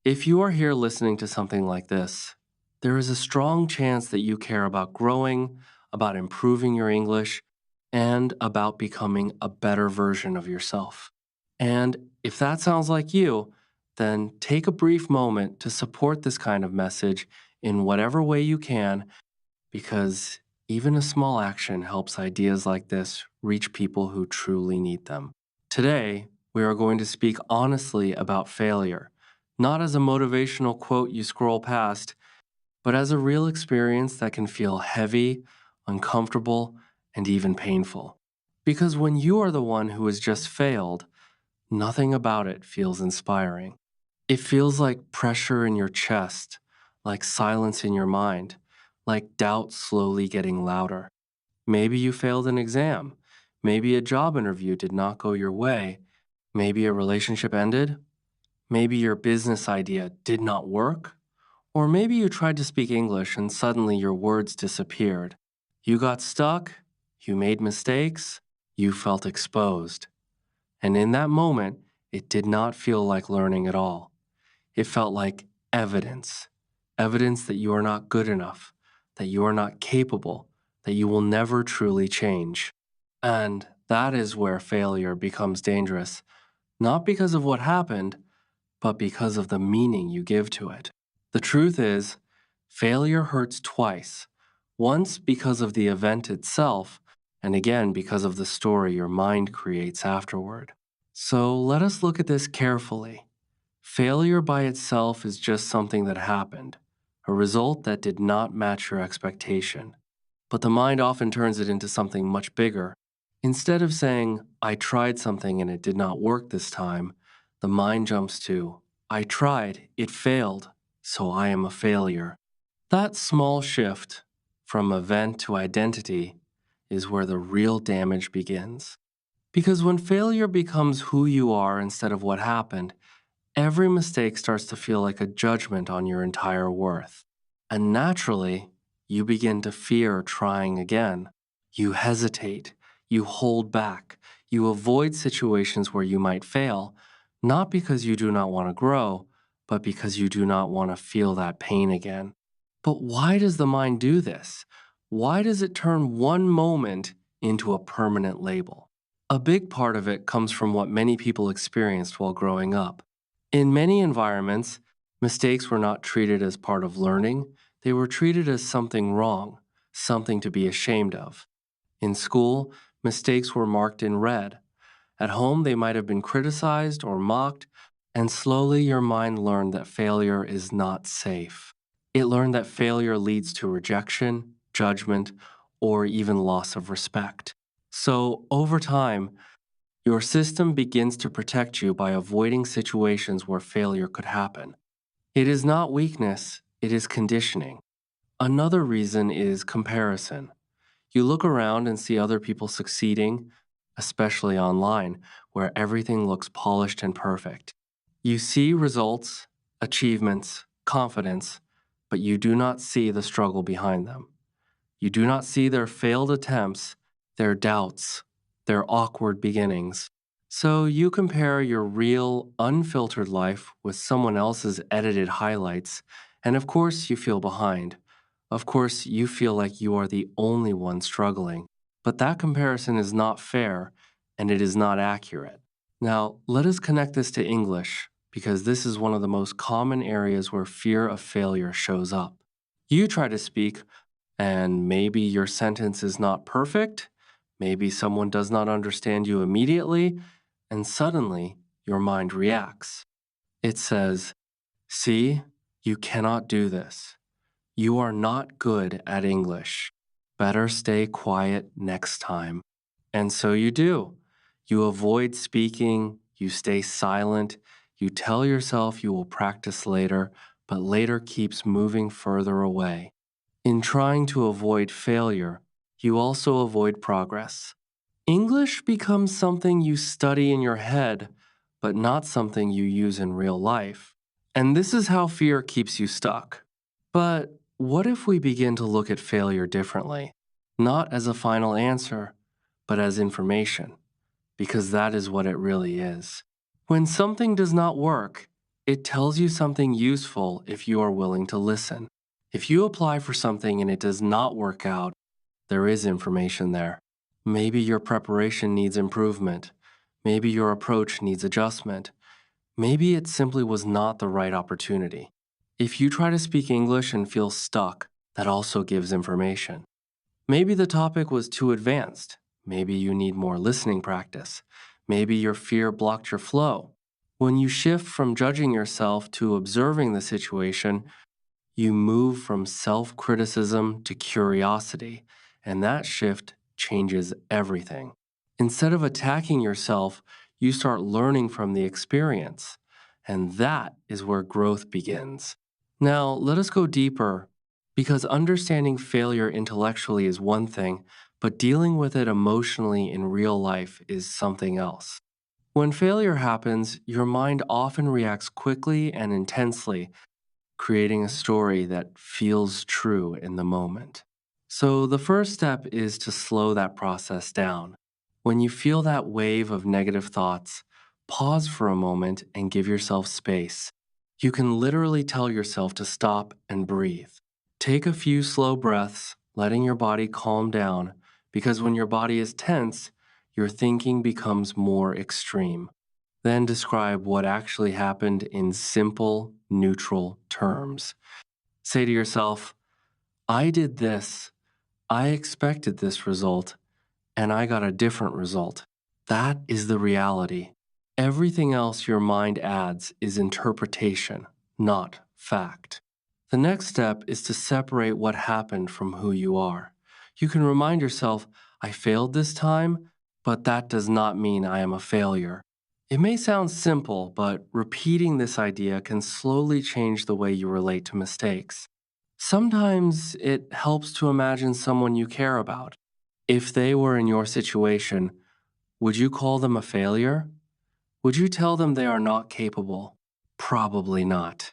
If you are here listening to something like this, there is a strong chance that you care about growing, about improving your English, and about becoming a better version of yourself. And if that sounds like you, then take a brief moment to support this kind of message in whatever way you can, because even a small action helps ideas like this reach people who truly need them. Today, we are going to speak honestly about failure, not as a motivational quote you scroll past, but as a real experience that can feel heavy, uncomfortable, and even painful. Because when you are the one who has just failed, nothing about it feels inspiring. It feels like pressure in your chest, like silence in your mind, like doubt slowly getting louder. Maybe you failed an exam. Maybe a job interview did not go your way. Maybe a relationship ended. Maybe your business idea did not work. Or maybe you tried to speak English and suddenly your words disappeared. You got stuck. You made mistakes. You felt exposed. And in that moment, it did not feel like learning at all. It felt like evidence evidence that you are not good enough, that you are not capable, that you will never truly change. And that is where failure becomes dangerous, not because of what happened, but because of the meaning you give to it. The truth is, failure hurts twice, once because of the event itself, and again because of the story your mind creates afterward. So let us look at this carefully. Failure by itself is just something that happened, a result that did not match your expectation. But the mind often turns it into something much bigger. Instead of saying, I tried something and it did not work this time, the mind jumps to, I tried, it failed, so I am a failure. That small shift from event to identity is where the real damage begins. Because when failure becomes who you are instead of what happened, every mistake starts to feel like a judgment on your entire worth. And naturally, you begin to fear trying again. You hesitate, you hold back, you avoid situations where you might fail, not because you do not want to grow, but because you do not want to feel that pain again. But why does the mind do this? Why does it turn one moment into a permanent label? A big part of it comes from what many people experienced while growing up. In many environments, mistakes were not treated as part of learning, they were treated as something wrong, something to be ashamed of. In school, mistakes were marked in red. At home, they might have been criticized or mocked, and slowly your mind learned that failure is not safe. It learned that failure leads to rejection, judgment, or even loss of respect. So, over time, your system begins to protect you by avoiding situations where failure could happen. It is not weakness, it is conditioning. Another reason is comparison. You look around and see other people succeeding, especially online, where everything looks polished and perfect. You see results, achievements, confidence, but you do not see the struggle behind them. You do not see their failed attempts, their doubts, their awkward beginnings. So you compare your real, unfiltered life with someone else's edited highlights, and of course you feel behind. Of course you feel like you are the only one struggling. But that comparison is not fair, and it is not accurate. Now, let us connect this to English, because this is one of the most common areas where fear of failure shows up. You try to speak, and maybe your sentence is not perfect, maybe someone does not understand you immediately, and suddenly your mind reacts. It says, see, you cannot do this. You are not good at English. Better stay quiet next time. And so you do. You avoid speaking, you stay silent, you tell yourself you will practice later, but later keeps moving further away. In trying to avoid failure, you also avoid progress. English becomes something you study in your head, but not something you use in real life. And this is how fear keeps you stuck. But what if we begin to look at failure differently? Not as a final answer, but as information, because that is what it really is. When something does not work, It tells you something useful if you are willing to listen. If you apply for something and it does not work out, there is information there. Maybe your preparation needs improvement. Maybe your approach needs adjustment. Maybe it simply was not the right opportunity. If you try to speak English and feel stuck, that also gives information. Maybe the topic was too advanced. Maybe you need more listening practice. Maybe your fear blocked your flow. When you shift from judging yourself to observing the situation, you move from self criticism to curiosity, and that shift changes everything. Instead of attacking yourself, you start learning from the experience, and that is where growth begins. Now, let us go deeper because understanding failure intellectually is one thing, but dealing with it emotionally in real life is something else. When failure happens, your mind often reacts quickly and intensely, creating a story that feels true in the moment. So, the first step is to slow that process down. When you feel that wave of negative thoughts, pause for a moment and give yourself space. You can literally tell yourself to stop and breathe. Take a few slow breaths, letting your body calm down, because when your body is tense, your thinking becomes more extreme. Then describe what actually happened in simple, neutral terms. Say to yourself, I did this, I expected this result, and I got a different result. That is the reality. Everything else your mind adds is interpretation, not fact. The next step is to separate what happened from who you are. You can remind yourself, I failed this time, but that does not mean I am a failure. It may sound simple, but repeating this idea can slowly change the way you relate to mistakes. Sometimes it helps to imagine someone you care about. If they were in your situation, would you call them a failure? Would you tell them they are not capable? Probably not.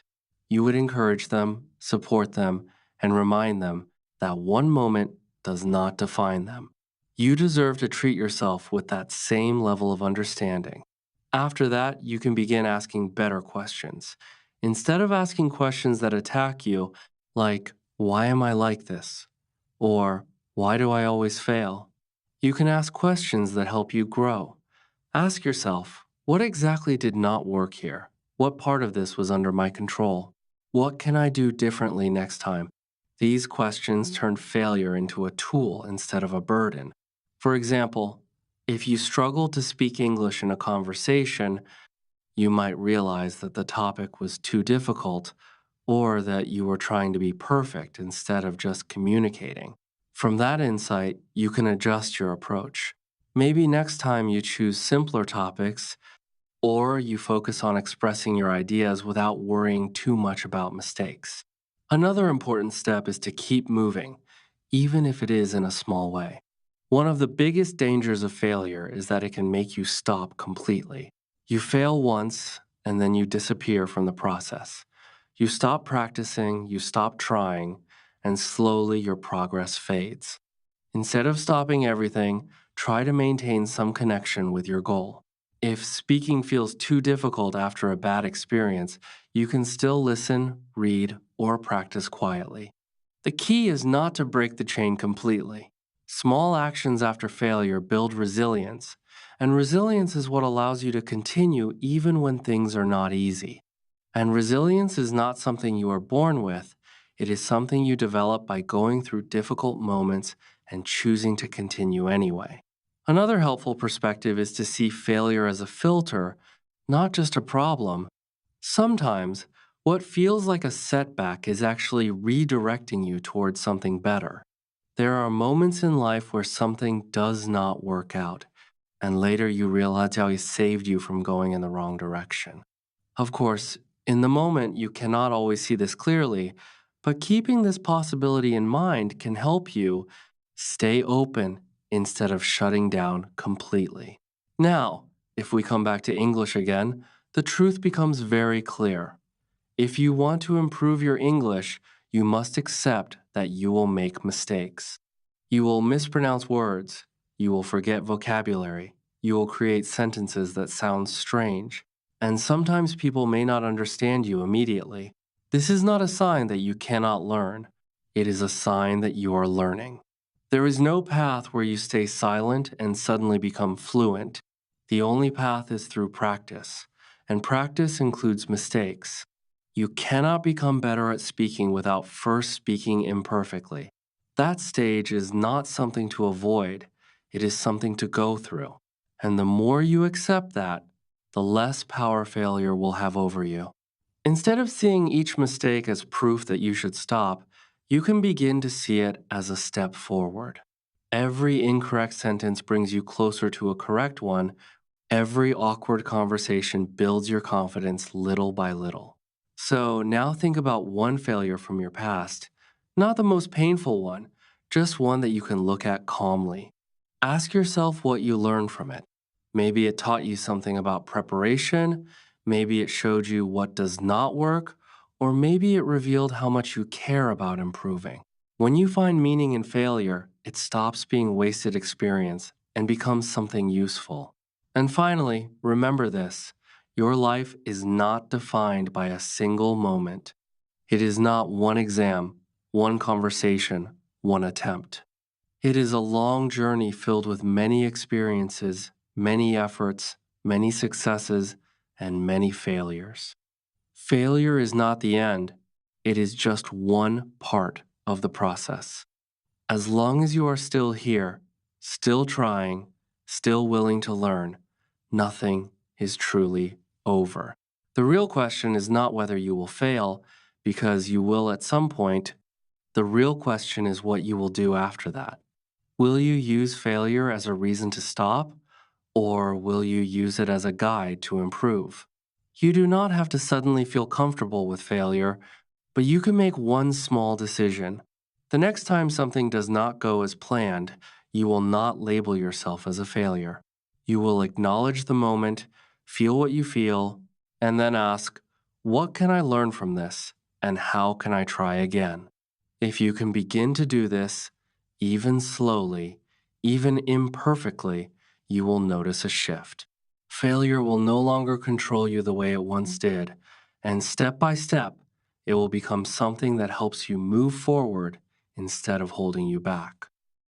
You would encourage them, support them, and remind them that one moment does not define them. You deserve to treat yourself with that same level of understanding. After that, you can begin asking better questions. Instead of asking questions that attack you, like, why am I like this? Or, why do I always fail? You can ask questions that help you grow. Ask yourself, what exactly did not work here? What part of this was under my control? What can I do differently next time? These questions turn failure into a tool instead of a burden. For example, if you struggle to speak English in a conversation, you might realize that the topic was too difficult or that you were trying to be perfect instead of just communicating. From that insight, you can adjust your approach. Maybe next time you choose simpler topics or you focus on expressing your ideas without worrying too much about mistakes. Another important step is to keep moving, even if it is in a small way. One of the biggest dangers of failure is that it can make you stop completely. You fail once, and then you disappear from the process. You stop practicing, you stop trying, and slowly your progress fades. Instead of stopping everything, try to maintain some connection with your goal. If speaking feels too difficult after a bad experience, you can still listen, read, or practice quietly. The key is not to break the chain completely. Small actions after failure build resilience, and resilience is what allows you to continue even when things are not easy. And resilience is not something you are born with, it is something you develop by going through difficult moments and choosing to continue anyway. Another helpful perspective is to see failure as a filter, not just a problem. Sometimes, what feels like a setback is actually redirecting you towards something better. There are moments in life where something does not work out, and later you realize how it saved you from going in the wrong direction. Of course, in the moment, you cannot always see this clearly, but keeping this possibility in mind can help you stay open instead of shutting down completely. Now, if we come back to English again, the truth becomes very clear. If you want to improve your English, you must accept that you will make mistakes. You will mispronounce words. You will forget vocabulary. You will create sentences that sound strange. And sometimes people may not understand you immediately. This is not a sign that you cannot learn. It is a sign that you are learning. There is no path where you stay silent and suddenly become fluent. The only path is through practice, and practice includes mistakes. You cannot become better at speaking without first speaking imperfectly. That stage is not something to avoid, it is something to go through. And the more you accept that, the less power failure will have over you. Instead of seeing each mistake as proof that you should stop, you can begin to see it as a step forward. Every incorrect sentence brings you closer to a correct one. Every awkward conversation builds your confidence little by little. So now think about one failure from your past, not the most painful one, just one that you can look at calmly. Ask yourself what you learned from it. Maybe it taught you something about preparation, maybe it showed you what does not work, or maybe it revealed how much you care about improving. When you find meaning in failure, it stops being wasted experience and becomes something useful. And finally, remember this: your life is not defined by a single moment. It is not one exam, one conversation, one attempt. It is a long journey filled with many experiences, many efforts, many successes, and many failures. Failure is not the end, it is just one part of the process. As long as you are still here, still trying, still willing to learn, nothing is truly over. The real question is not whether you will fail, because you will at some point. The real question is what you will do after that. Will you use failure as a reason to stop, or will you use it as a guide to improve? You do not have to suddenly feel comfortable with failure, but you can make one small decision. The next time something does not go as planned, you will not label yourself as a failure. You will acknowledge the moment, feel what you feel, and then ask, what can I learn from this, and how can I try again? If you can begin to do this, even slowly, even imperfectly, you will notice a shift. Failure will no longer control you the way it once did, and step by step, it will become something that helps you move forward instead of holding you back.